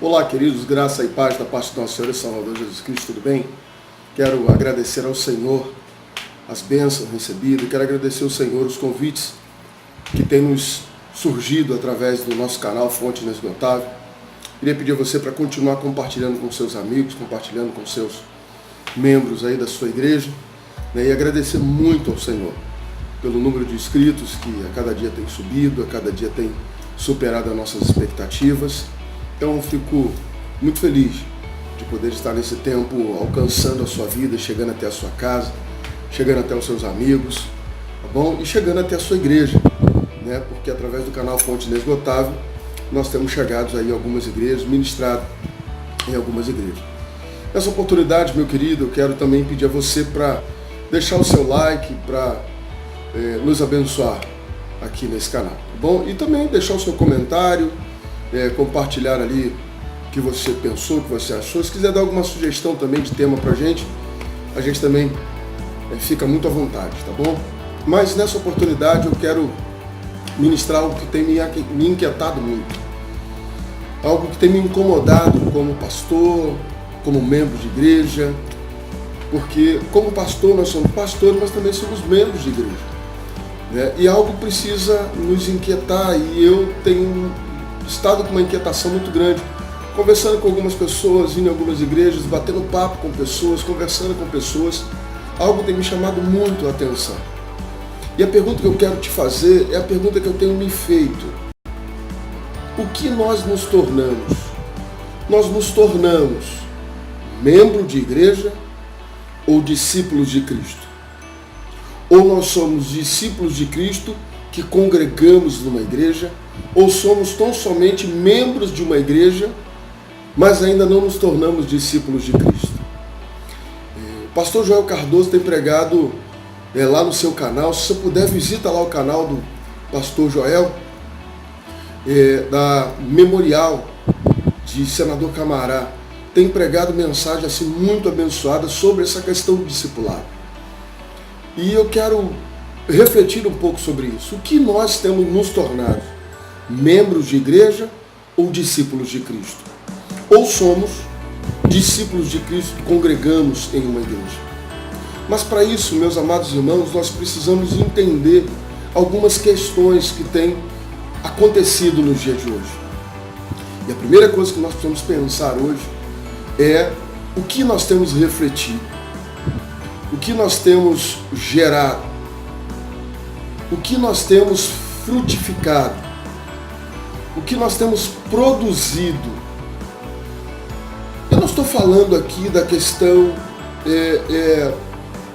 Olá, queridos, graça e paz da parte do nosso Senhor e Salvador Jesus Cristo, tudo bem? Quero agradecer ao Senhor as bênçãos recebidas, quero agradecer ao Senhor os convites que têm nos surgido através do nosso canal Fonte Inesgotável. Queria pedir a você para continuar compartilhando com seus amigos, compartilhando com seus membros aí da sua igreja, né? E agradecer muito ao Senhor pelo número de inscritos que a cada dia tem subido, a cada dia tem superado as nossas expectativas. Então fico muito feliz de poder estar nesse tempo alcançando a sua vida, chegando até a sua casa, chegando até os seus amigos, tá bom? E chegando até a sua igreja, né? Porque através do canal Fonte Inesgotável nós temos chegado aí a algumas igrejas, ministrado em algumas igrejas. Nessa oportunidade, meu querido, eu quero também pedir a você para deixar o seu like, para nos abençoar aqui nesse canal, tá bom? E também deixar o seu comentário, compartilhar ali o que você pensou, o que você achou. Se quiser dar alguma sugestão também de tema pra gente, a gente também fica muito à vontade, tá bom? Mas nessa oportunidade eu quero ministrar algo que tem me inquietado muito, algo que tem me incomodado como pastor, como membro de igreja, porque como pastor nós somos pastores, mas também somos membros de igreja, né? E algo precisa nos inquietar, e eu tenho estado com uma inquietação muito grande, conversando com algumas pessoas, indo em algumas igrejas, batendo papo com pessoas, conversando com pessoas. Algo tem me chamado muito a atenção. E a pergunta que eu quero te fazer é a pergunta que eu tenho me feito. O que nós nos tornamos? Nós nos tornamos membro de igreja ou discípulos de Cristo? Ou nós somos discípulos de Cristo que congregamos numa igreja, ou somos tão somente membros de uma igreja, mas ainda não nos tornamos discípulos de Cristo? O pastor Joel Cardoso tem pregado lá no seu canal. Se você puder, visita lá o canal do pastor Joel, da Memorial de Senador Camará. Tem pregado mensagem assim muito abençoada sobre essa questão do discipulado. E eu quero refletir um pouco sobre isso. O que nós temos nos tornado? Membros de igreja ou discípulos de Cristo? Ou somos discípulos de Cristo que congregamos em uma igreja? Mas para isso, meus amados irmãos, nós precisamos entender algumas questões que têm acontecido nos dias de hoje. E a primeira coisa que nós precisamos pensar hoje é o que nós temos refletido, o que nós temos gerado, o que nós temos frutificado, o que nós temos produzido. Eu não estou falando aqui da questão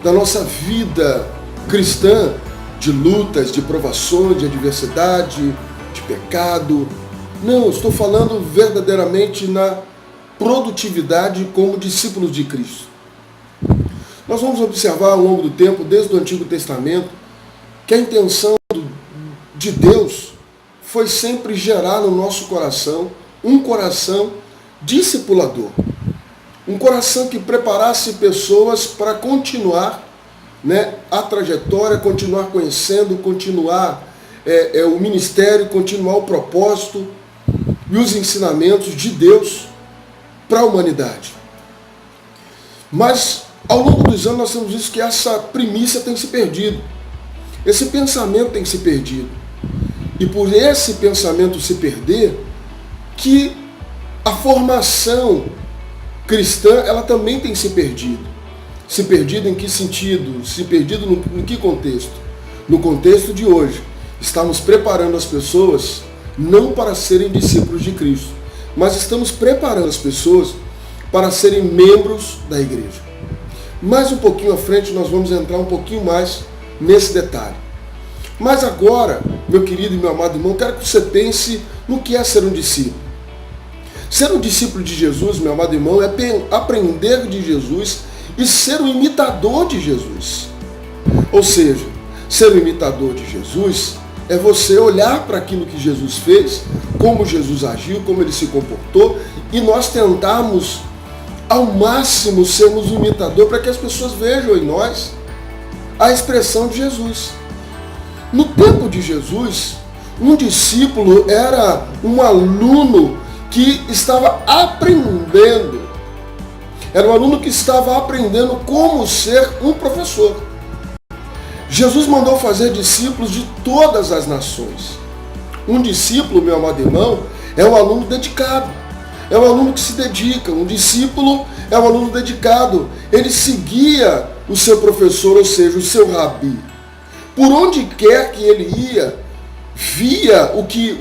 da nossa vida cristã, de lutas, de provações, de adversidade, de pecado. Não, eu estou falando verdadeiramente na produtividade como discípulos de Cristo. Nós vamos observar ao longo do tempo, desde o Antigo Testamento, que a intenção de Deus foi sempre gerar no nosso coração um coração discipulador. Um coração que preparasse pessoas para continuar, né, a trajetória, continuar conhecendo, continuar o ministério, continuar o propósito e os ensinamentos de Deus para a humanidade. Mas ao longo dos anos nós temos visto que essa primícia tem se perdido. Esse pensamento tem se perdido. E por esse pensamento se perder, que a formação cristã ela também tem se perdido. Se perdido em que sentido? Se perdido no que contexto? No contexto de hoje, estamos preparando as pessoas não para serem discípulos de Cristo, mas estamos preparando as pessoas para serem membros da igreja. Mais um pouquinho à frente nós vamos entrar um pouquinho mais nesse detalhe. Mas agora, meu querido e meu amado irmão, quero que você pense no que é ser um discípulo. Ser um discípulo de Jesus, meu amado irmão, é aprender de Jesus e ser um imitador de Jesus. Ou seja, ser um imitador de Jesus é você olhar para aquilo que Jesus fez, como Jesus agiu, como ele se comportou, e nós tentarmos ao máximo sermos um imitador para que as pessoas vejam em nós a expressão de Jesus. No tempo de Jesus, um discípulo era um aluno que estava aprendendo. Era um aluno que estava aprendendo como ser um professor. Jesus mandou fazer discípulos de todas as nações. Um discípulo, meu amado irmão, é um aluno dedicado. É um aluno que se dedica. Um discípulo é um aluno dedicado. Ele seguia o seu professor, ou seja, o seu rabi. Por onde quer que ele ia, via o que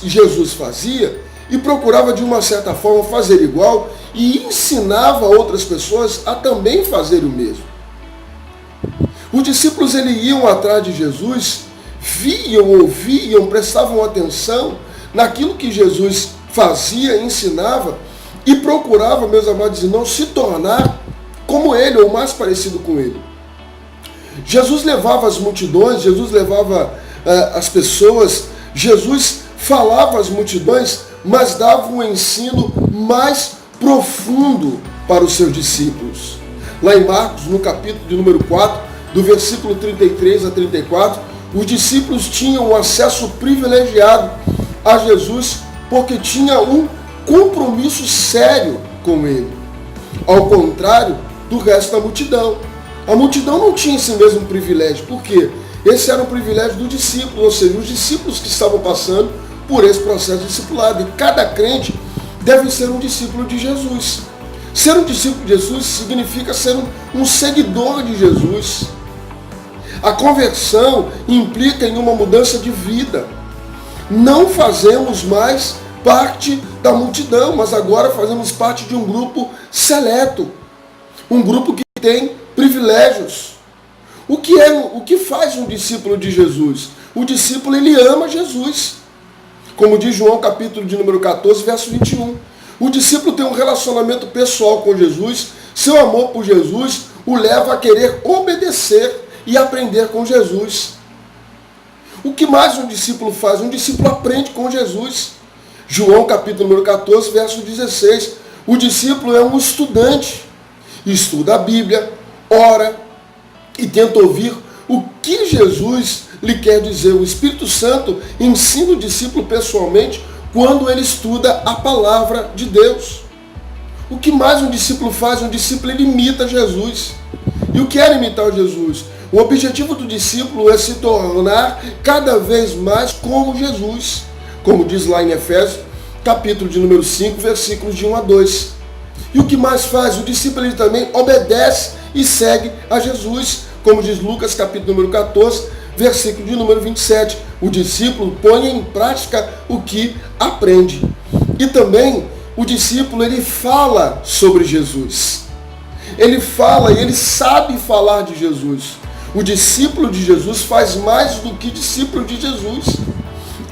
Jesus fazia e procurava de uma certa forma fazer igual e ensinava outras pessoas a também fazer o mesmo. Os discípulos iam atrás de Jesus, viam, ouviam, prestavam atenção naquilo que Jesus fazia, ensinava e procurava, meus amados irmãos, se tornar como ele ou mais parecido com ele. Jesus levava as multidões, Jesus levava as pessoas, Jesus falava às multidões, mas dava um ensino mais profundo para os seus discípulos. Lá em Marcos, no capítulo de número 4, do versículo 33 a 34, os discípulos tinham um acesso privilegiado a Jesus porque tinha um compromisso sério com ele. Ao contrário do resto da multidão. A multidão não tinha esse mesmo privilégio. Por quê? Esse era um privilégio do discípulo, ou seja, os discípulos que estavam passando por esse processo de discipulado. E cada crente deve ser um discípulo de Jesus. Ser um discípulo de Jesus significa ser um seguidor de Jesus. A conversão implica em uma mudança de vida. Não fazemos mais parte da multidão, mas agora fazemos parte de um grupo seleto. Um grupo que tem privilégios. O que faz um discípulo de Jesus? O discípulo, ele ama Jesus. Como diz João, capítulo de número 14, verso 21. O discípulo tem um relacionamento pessoal com Jesus. Seu amor por Jesus o leva a querer obedecer e aprender com Jesus. O que mais um discípulo faz? Um discípulo aprende com Jesus. João, capítulo número 14, verso 16. O discípulo é um estudante. Estuda a Bíblia, ora e tenta ouvir o que Jesus lhe quer dizer. O Espírito Santo ensina o discípulo pessoalmente quando ele estuda a palavra de Deus. O que mais um discípulo faz? Um discípulo, ele imita Jesus. E o que era imitar Jesus? O objetivo do discípulo é se tornar cada vez mais como Jesus. Como diz lá em Efésios, capítulo de número 5, versículos de 1 a 2. E o que mais faz? O discípulo, ele também obedece e segue a Jesus. Como diz Lucas, capítulo número 14, versículo de número 27. O discípulo põe em prática o que aprende. E também o discípulo, ele fala sobre Jesus. Ele fala e ele sabe falar de Jesus. O discípulo de Jesus faz mais do que discípulo de Jesus.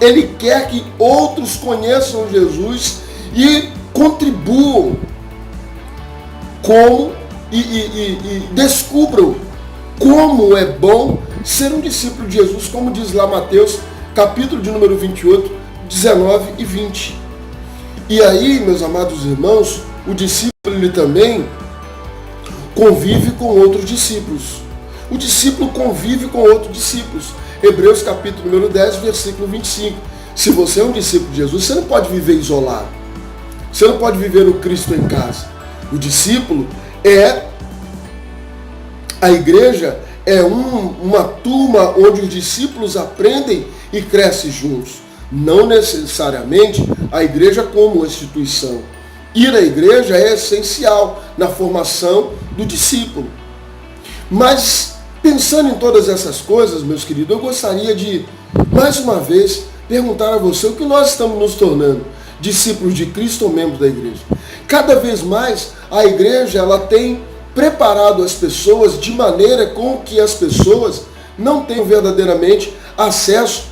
Ele quer que outros conheçam Jesus e contribuam e descubram como é bom ser um discípulo de Jesus, como diz lá Mateus, capítulo de número 28, 19 e 20. E aí, meus amados irmãos, o discípulo, ele também convive com outros discípulos. O discípulo convive com outros discípulos. Hebreus capítulo número 10, versículo 25. Se você é um discípulo de Jesus, você não pode viver isolado. Você não pode viver o Cristo em casa. O discípulo a igreja é uma turma onde os discípulos aprendem e crescem juntos. Não necessariamente a igreja como instituição. Ir à igreja é essencial na formação do discípulo. Mas, pensando em todas essas coisas, meus queridos, eu gostaria de, mais uma vez, perguntar a você o que nós estamos nos tornando, discípulos de Cristo ou membros da igreja. Cada vez mais, a igreja ela tem preparado as pessoas de maneira com que as pessoas não tenham verdadeiramente acesso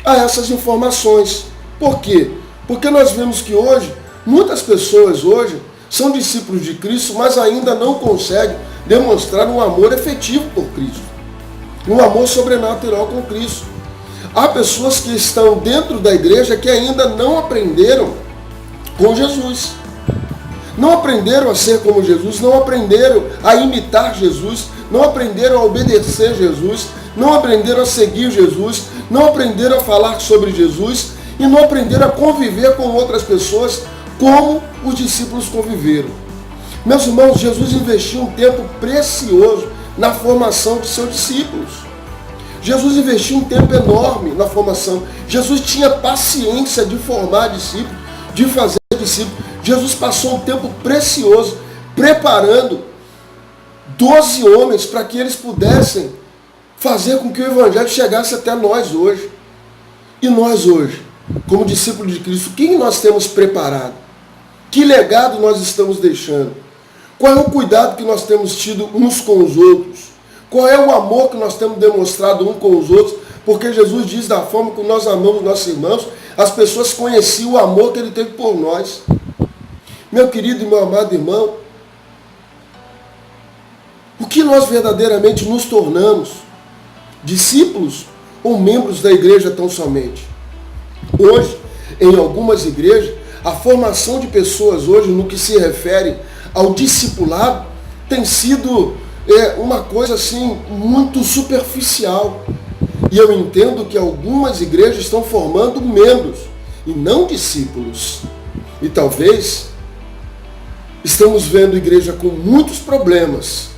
a essas informações. Por quê? Porque nós vemos que hoje, muitas pessoas hoje são discípulos de Cristo, mas ainda não conseguem demonstrar um amor efetivo por Cristo. Um amor sobrenatural com Cristo. Há pessoas que estão dentro da igreja que ainda não aprenderam com Jesus. Não aprenderam a ser como Jesus, não aprenderam a imitar Jesus, não aprenderam a obedecer Jesus, não aprenderam a seguir Jesus, não aprenderam a falar sobre Jesus e não aprenderam a conviver com outras pessoas como os discípulos conviveram. Meus irmãos, Jesus investiu um tempo precioso na formação de seus discípulos. Jesus investiu um tempo enorme na formação. Jesus tinha paciência de formar discípulos, de fazer discípulos. Jesus passou um tempo precioso preparando 12 homens para que eles pudessem fazer com que o Evangelho chegasse até nós hoje. E nós hoje, como discípulos de Cristo, quem nós temos preparado? Que legado nós estamos deixando? Qual é o cuidado que nós temos tido uns com os outros? Qual é o amor que nós temos demonstrado uns com os outros? Porque Jesus diz da forma que nós amamos nossos irmãos, as pessoas conheciam o amor que ele teve por nós. Meu querido e meu amado irmão, o que nós verdadeiramente nos tornamos? Discípulos ou membros da igreja tão somente? Hoje, em algumas igrejas, a formação de pessoas hoje, no que se refere ao discipulado, tem sido uma coisa assim muito superficial. E eu entendo que algumas igrejas estão formando membros e não discípulos. E talvez estamos vendo igreja com muitos problemas.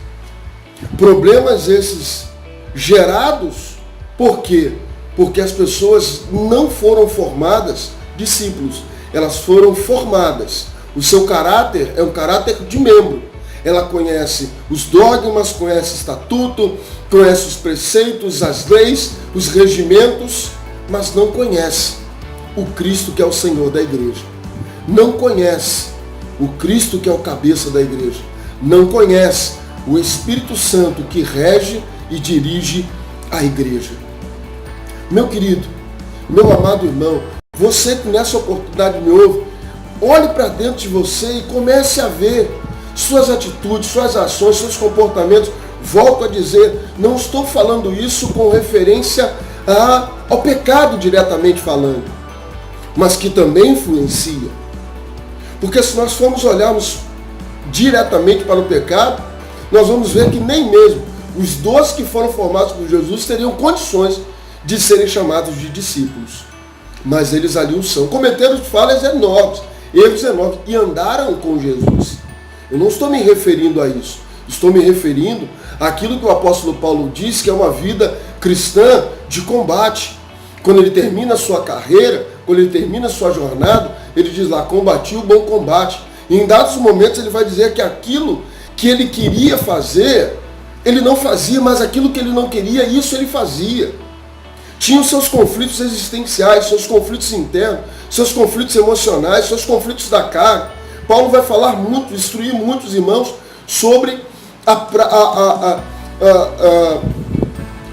Problemas esses gerados por quê? Porque as pessoas não foram formadas discípulos. Elas foram formadas. O seu caráter é um caráter de membro. Ela conhece os dogmas, conhece o estatuto, conhece os preceitos, as leis, os regimentos, mas não conhece o Cristo que é o Senhor da igreja. Não conhece o Cristo que é o cabeça da igreja. Não conhece o Espírito Santo que rege e dirige a igreja. Meu querido, meu amado irmão, você que nessa oportunidade me ouve, olhe para dentro de você e comece a ver suas atitudes, suas ações, seus comportamentos. Volto a dizer, não estou falando isso com referência ao pecado diretamente falando, mas que também influencia. Porque se nós formos olharmos diretamente para o pecado, nós vamos ver que nem mesmo os 12 que foram formados por Jesus teriam condições de serem chamados de discípulos. Mas eles ali o são. Cometeram falhas enormes, erros enormes, e andaram com Jesus. Eu não estou me referindo a isso. Estou me referindo àquilo que o apóstolo Paulo diz que é uma vida cristã de combate. Quando ele termina a sua carreira, quando ele termina a sua jornada, ele diz lá, combati o bom combate. E em dados momentos ele vai dizer que aquilo que ele queria fazer, ele não fazia, mas aquilo que ele não queria, isso ele fazia. Tinha os seus conflitos existenciais, seus conflitos internos, seus conflitos emocionais, seus conflitos da carne. Paulo vai falar muito, instruir muitos irmãos sobre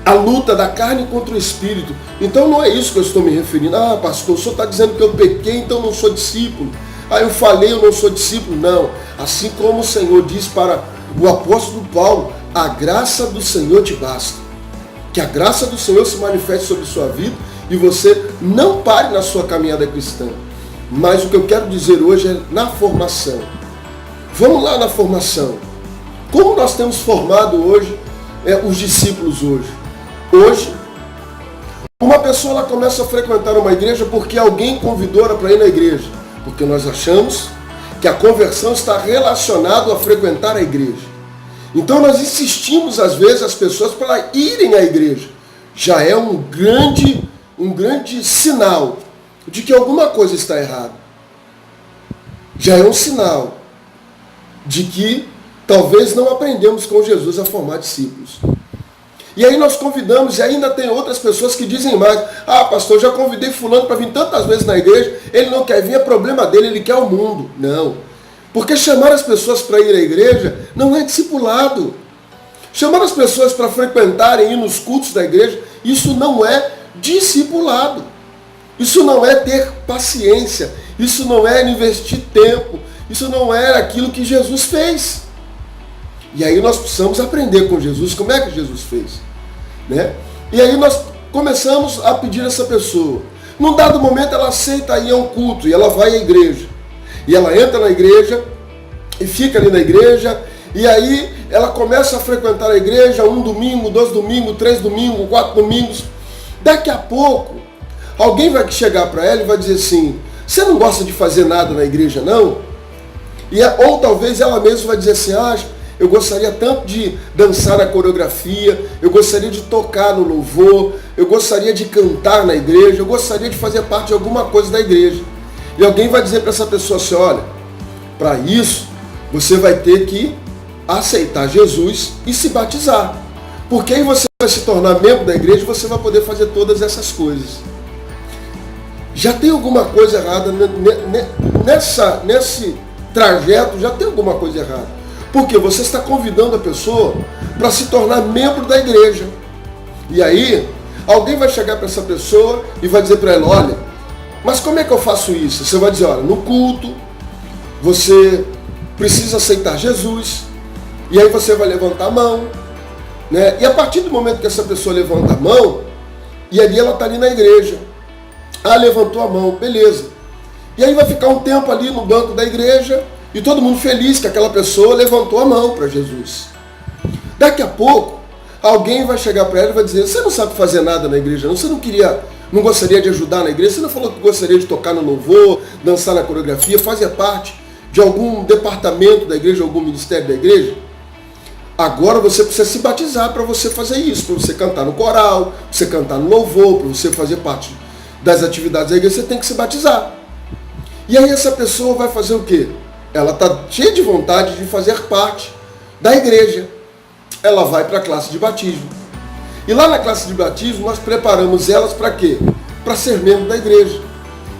a luta da carne contra o espírito. Então não é isso que eu estou me referindo. Ah, pastor, o senhor está dizendo que eu pequei, então eu não sou discípulo. Ah, eu falei, eu não sou discípulo. Não. Assim como o Senhor diz para o apóstolo Paulo, a graça do Senhor te basta. Que a graça do Senhor se manifeste sobre sua vida e você não pare na sua caminhada cristã. Mas o que eu quero dizer hoje é na formação. Vamos lá na formação. Como nós temos formado hoje os discípulos hoje? Hoje, uma pessoa ela começa a frequentar uma igreja porque alguém convidou-a para ir na igreja. Porque nós achamos que a conversão está relacionada a frequentar a igreja. Então nós insistimos às vezes as pessoas para irem à igreja. Já é um grande sinal de que alguma coisa está errada. Já é um sinal de que talvez não aprendemos com Jesus a formar discípulos. E aí nós convidamos, e ainda tem outras pessoas que dizem mais, ah, pastor, eu já convidei fulano para vir tantas vezes na igreja, ele não quer vir, é problema dele, ele quer o mundo. Não. Porque chamar as pessoas para ir à igreja não é discipulado. Chamar as pessoas para frequentarem, ir nos cultos da igreja, isso não é discipulado. Isso não é ter paciência. Isso não é investir tempo. Isso não é aquilo que Jesus fez. E aí nós precisamos aprender com Jesus como é que Jesus fez. Né? E aí nós começamos a pedir a essa pessoa. Num dado momento ela aceita ir a um culto e ela vai à igreja. E ela entra na igreja e fica ali na igreja. E aí ela começa a frequentar a igreja 1 domingo, 2 domingos, 3 domingos, 4 domingos. Daqui a pouco, alguém vai chegar para ela e vai dizer assim, Você não gosta de fazer nada na igreja, não? Ou talvez ela mesma vai dizer assim, eu gostaria tanto de dançar na coreografia, eu gostaria de tocar no louvor, eu gostaria de cantar na igreja, eu gostaria de fazer parte de alguma coisa da igreja. E alguém vai dizer para essa pessoa assim, olha, para isso você vai ter que aceitar Jesus e se batizar. Porque aí você vai se tornar membro da igreja e você vai poder fazer todas essas coisas. Já tem alguma coisa errada nesse trajeto, já tem alguma coisa errada. Porque você está convidando a pessoa para se tornar membro da igreja. E aí, alguém vai chegar para essa pessoa e vai dizer para ela, olha, mas como é que eu faço isso? Você vai dizer, olha, no culto, você precisa aceitar Jesus, e aí você vai levantar a mão, né? E a partir do momento que essa pessoa levanta a mão, e ali ela está ali na igreja, levantou a mão, beleza. E aí vai ficar um tempo ali no banco da igreja, e todo mundo feliz que aquela pessoa levantou a mão para Jesus. Daqui a pouco, alguém vai chegar para ela e vai dizer, você não sabe fazer nada na igreja, não? Você não gostaria de ajudar na igreja? Você não falou que gostaria de tocar no louvor, dançar na coreografia, fazer parte de algum departamento da igreja, algum ministério da igreja? Agora você precisa se batizar para você fazer isso, para você cantar no coral, para você cantar no louvor, para você fazer parte das atividades da igreja, você tem que se batizar. E aí essa pessoa vai fazer o quê? Ela está cheia de vontade de fazer parte da igreja. Ela vai para a classe de batismo. E lá na classe de batismo nós preparamos elas para quê? Para ser membro da igreja.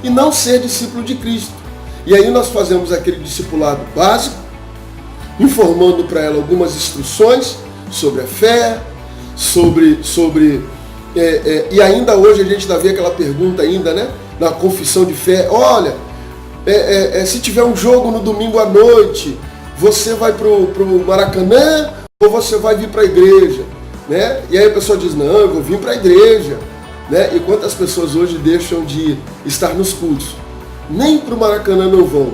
E não ser discípulo de Cristo. E aí nós fazemos aquele discipulado básico, informando para ela algumas instruções sobre a fé, e ainda hoje a gente ainda vê aquela pergunta ainda, né? Na confissão de fé, olha, se tiver um jogo no domingo à noite, você vai para o Maracanã ou você vai vir para a igreja? Né? E aí a pessoa diz, não, eu vou vir para a igreja. Né? E quantas pessoas hoje deixam de estar nos cultos? Nem para o Maracanã não vão,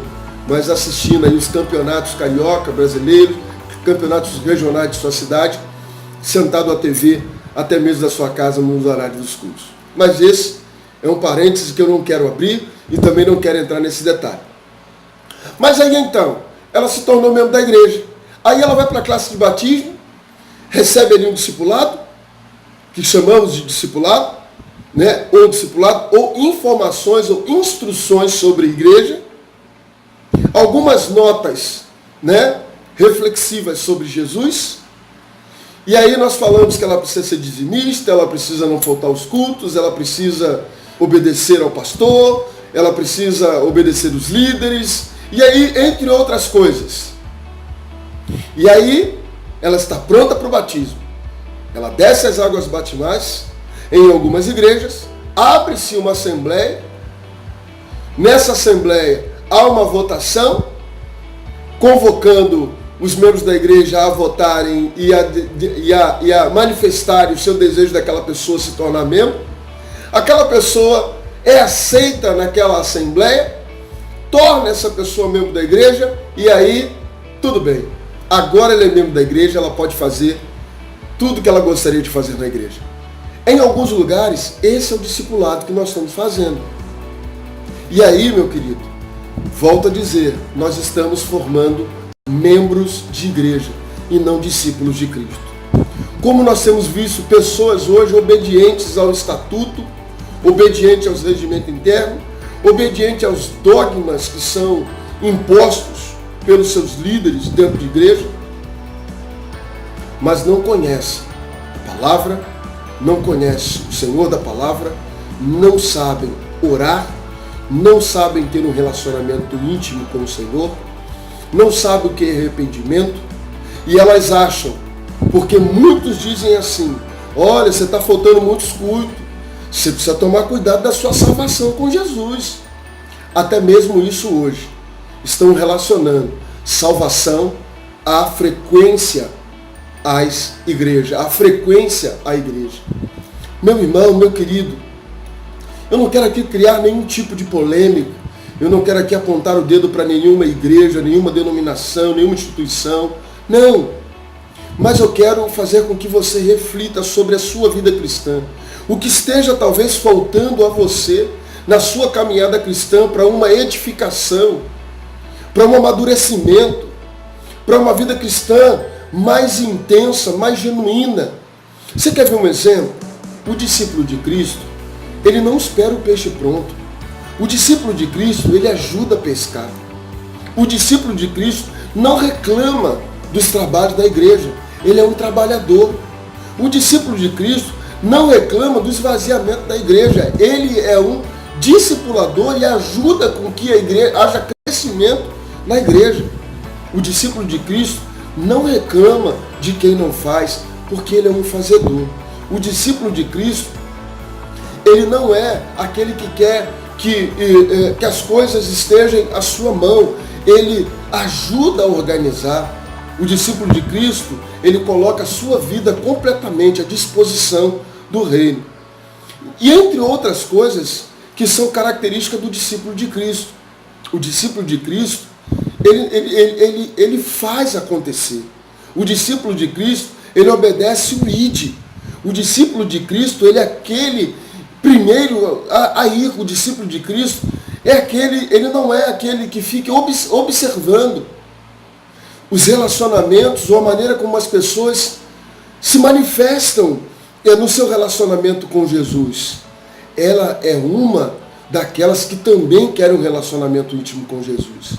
mas assistindo aí os campeonatos carioca, brasileiros, campeonatos regionais de sua cidade, sentado à TV, até mesmo da sua casa, nos horários dos cultos. Mas esse é um parêntese que eu não quero abrir e também não quero entrar nesse detalhe. Mas aí então, ela se tornou membro da igreja. Aí ela vai para a classe de batismo, recebe ali um discipulado, que chamamos de discipulado, né? Ou discipulado, ou informações ou instruções sobre a igreja, algumas notas, né, reflexivas sobre Jesus. E aí nós falamos que ela precisa ser dizimista, ela precisa não faltar aos cultos, ela precisa obedecer ao pastor, ela precisa obedecer os líderes, e aí, entre outras coisas. E aí, ela está pronta para o batismo. Ela desce as águas batismais em algumas igrejas, abre-se uma assembleia, nessa assembleia há uma votação, convocando os membros da igreja a votarem e a manifestarem o seu desejo daquela pessoa se tornar membro. Aquela pessoa é aceita naquela assembleia, torna essa pessoa membro da igreja, e aí, tudo bem. Agora ela é membro da igreja, ela pode fazer tudo que ela gostaria de fazer na igreja. Em alguns lugares, esse é o discipulado que nós estamos fazendo. E aí, meu querido, volto a dizer, nós estamos formando membros de igreja e não discípulos de Cristo. Como nós temos visto pessoas hoje obedientes ao estatuto, obedientes aos regimentos internos, obedientes aos dogmas que são impostos pelos seus líderes dentro de igreja, mas não conhece a palavra, não conhece o Senhor da palavra, não sabem orar, não sabem ter um relacionamento íntimo com o Senhor, não sabem o que é arrependimento, e elas acham, porque muitos dizem assim, olha, você está faltando muitos cultos, você precisa tomar cuidado da sua salvação com Jesus. Até mesmo isso hoje, estão relacionando salvação à frequência às igrejas, à frequência à igreja. Meu irmão, meu querido, eu não quero aqui criar nenhum tipo de polêmica, eu não quero aqui apontar o dedo para nenhuma igreja, nenhuma denominação, nenhuma instituição, não. Mas eu quero fazer com que você reflita sobre a sua vida cristã. O que esteja talvez faltando a você na sua caminhada cristã para uma edificação, para um amadurecimento, para uma vida cristã mais intensa, mais genuína. Você quer ver um exemplo? O discípulo de Cristo, ele não espera o peixe pronto. O discípulo de Cristo, ele ajuda a pescar. O discípulo de Cristo não reclama dos trabalhos da igreja. Ele é um trabalhador. O discípulo de Cristo não reclama do esvaziamento da igreja. Ele é um discipulador e ajuda com que a igreja haja crescimento na igreja. O discípulo de Cristo não reclama de quem não faz, porque ele é um fazedor. O discípulo de Cristo, ele não é aquele que quer que as coisas estejam à sua mão. Ele ajuda a organizar. O discípulo de Cristo, ele coloca a sua vida completamente à disposição do reino. E entre outras coisas que são características do discípulo de Cristo. O discípulo de Cristo, ele faz acontecer. O discípulo de Cristo, ele obedece o id. O discípulo de Cristo, ele é aquele primeiro a ir. O discípulo de Cristo é aquele, ele não é aquele que fica observando os relacionamentos ou a maneira como as pessoas se manifestam no seu relacionamento com Jesus. Ela é uma daquelas que também querem um relacionamento íntimo com Jesus.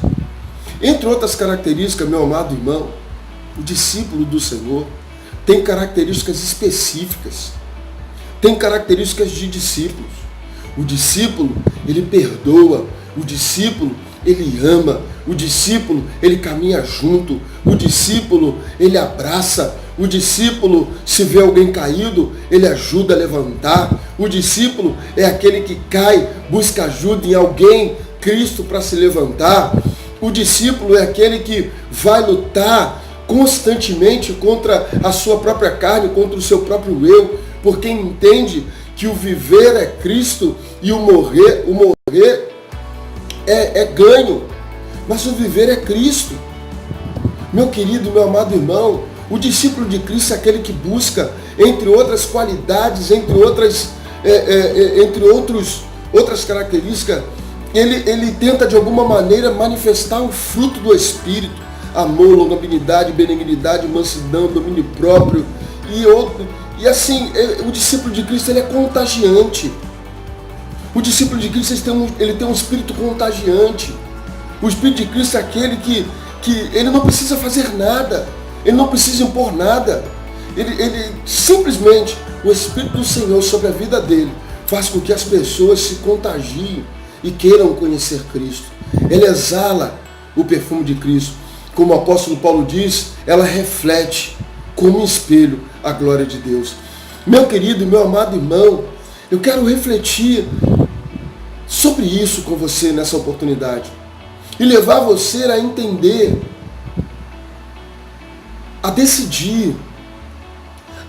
Entre outras características, meu amado irmão, o discípulo do Senhor tem características específicas, tem características de discípulos. O discípulo, ele perdoa, o discípulo, ele ama, o discípulo, ele caminha junto, o discípulo, ele abraça, o discípulo, se vê alguém caído, ele ajuda a levantar, o discípulo é aquele que cai, busca ajuda em alguém, Cristo, para se levantar, o discípulo é aquele que vai lutar constantemente contra a sua própria carne, contra o seu próprio eu, porque entende que o viver é Cristo e o morrer é ganho, mas o viver é Cristo. Meu querido, meu amado irmão, o discípulo de Cristo é aquele que busca, entre outras qualidades, entre outras características, ele tenta de alguma maneira manifestar o fruto do Espírito, amor, longanimidade, benignidade, mansidão, domínio próprio e assim, o discípulo de Cristo, ele é contagiante. O discípulo de Cristo, ele tem um espírito contagiante. O espírito de Cristo é aquele que ele não precisa fazer nada, ele não precisa impor nada. Ele simplesmente, o Espírito do Senhor sobre a vida dele faz com que as pessoas se contagiem e queiram conhecer Cristo. Ele exala o perfume de Cristo. Como o apóstolo Paulo diz, ela reflete como um espelho a glória de Deus. Meu querido e meu amado irmão, eu quero refletir sobre isso com você nessa oportunidade e levar você a entender, a decidir,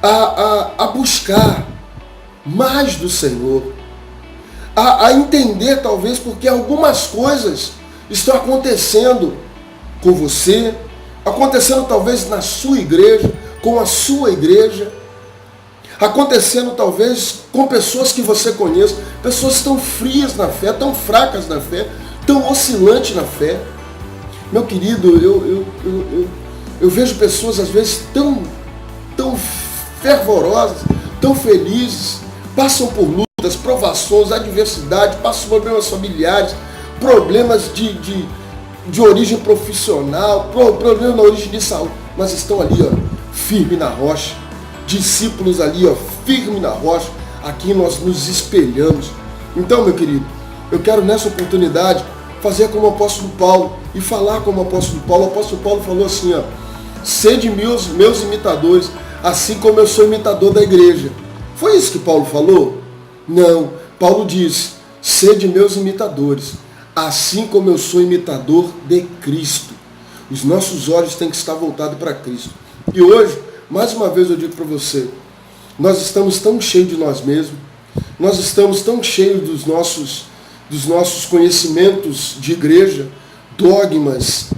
a buscar mais do Senhor, a entender talvez porque algumas coisas estão acontecendo com você, acontecendo talvez na sua igreja, com a sua igreja, acontecendo talvez com pessoas que você conhece, pessoas tão frias na fé, tão fracas na fé, tão oscilantes na fé. Meu querido, eu vejo pessoas às vezes tão fervorosas, tão felizes, passam por lutas, provações, adversidade, passam por problemas familiares, problemas de origem profissional, problemas na origem de saúde, mas estão ali, firme na rocha, discípulos ali, firme na rocha, aqui nós nos espelhamos. Então, meu querido, eu quero nessa oportunidade fazer como o apóstolo Paulo e falar como o apóstolo Paulo. O apóstolo Paulo falou assim, sede meus imitadores, assim como eu sou imitador da igreja. Foi isso que Paulo falou? Não, Paulo diz, sede meus imitadores, assim como eu sou imitador de Cristo. Os nossos olhos têm que estar voltados para Cristo. E hoje, mais uma vez eu digo para você, nós estamos tão cheios de nós mesmos, nós estamos tão cheios dos nossos conhecimentos de igreja, dogmas,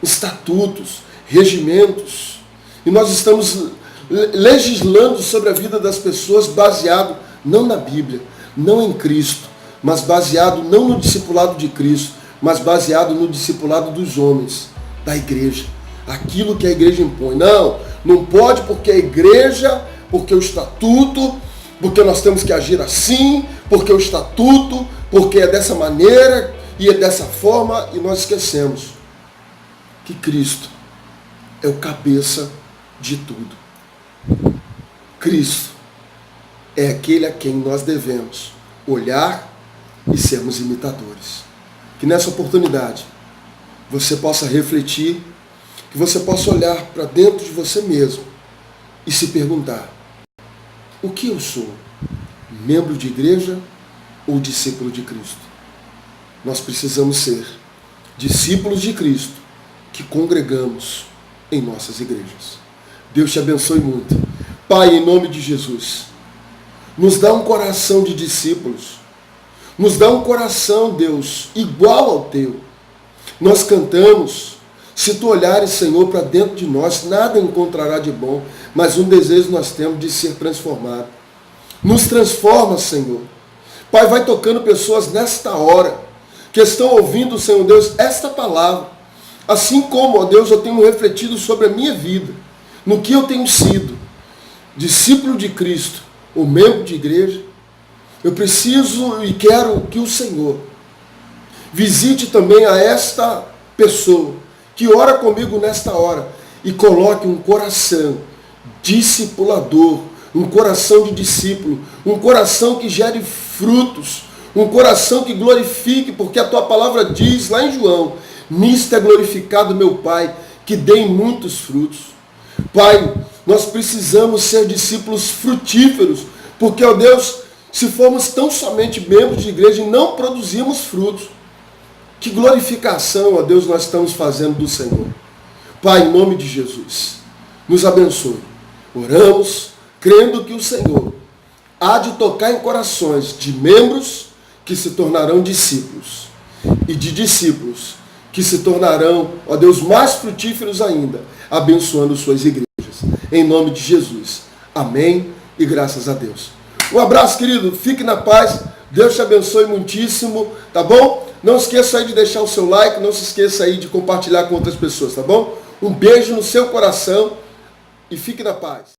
estatutos, regimentos, e nós estamos legislando sobre a vida das pessoas baseado não na Bíblia, não em Cristo, mas baseado não no discipulado de Cristo, mas baseado no discipulado dos homens, da igreja. Aquilo que a igreja impõe. Não, não pode porque a igreja, porque o estatuto, porque nós temos que agir assim, porque o estatuto, porque é dessa maneira e é dessa forma, e nós esquecemos que Cristo é o cabeça de tudo. Cristo é aquele a quem nós devemos olhar e sermos imitadores. Que nessa oportunidade você possa refletir, que você possa olhar para dentro de você mesmo e se perguntar: o que eu sou? Membro de igreja ou discípulo de Cristo? Nós precisamos ser discípulos de Cristo que congregamos em nossas igrejas. Deus te abençoe muito. Pai, em nome de Jesus, nos dá um coração de discípulos. Nos dá um coração, Deus, igual ao teu. Nós cantamos: se tu olhares, Senhor, para dentro de nós, nada encontrará de bom, mas um desejo nós temos de ser transformado. Nos transforma, Senhor. Pai, vai tocando pessoas nesta hora, que estão ouvindo, Senhor Deus, esta palavra. Assim como, ó Deus, eu tenho refletido sobre a minha vida, no que eu tenho sido, discípulo de Cristo, ou membro de igreja, eu preciso e quero que o Senhor visite também a esta pessoa que ora comigo nesta hora e coloque um coração discipulador, um coração de discípulo, um coração que gere frutos, um coração que glorifique, porque a tua palavra diz lá em João: nisto é glorificado meu Pai, que dê muitos frutos. Pai, nós precisamos ser discípulos frutíferos, porque, ó Deus, se formos tão somente membros de igreja e não produzimos frutos, que glorificação, ó Deus, nós estamos fazendo do Senhor. Pai, em nome de Jesus, nos abençoe. Oramos, crendo que o Senhor há de tocar em corações de membros que se tornarão discípulos, e de discípulos que se tornarão, ó Deus, mais frutíferos ainda, abençoando suas igrejas. Em nome de Jesus. Amém e graças a Deus. Um abraço, querido. Fique na paz. Deus te abençoe muitíssimo, tá bom? Não esqueça aí de deixar o seu like, não se esqueça aí de compartilhar com outras pessoas, tá bom? Um beijo no seu coração e fique na paz.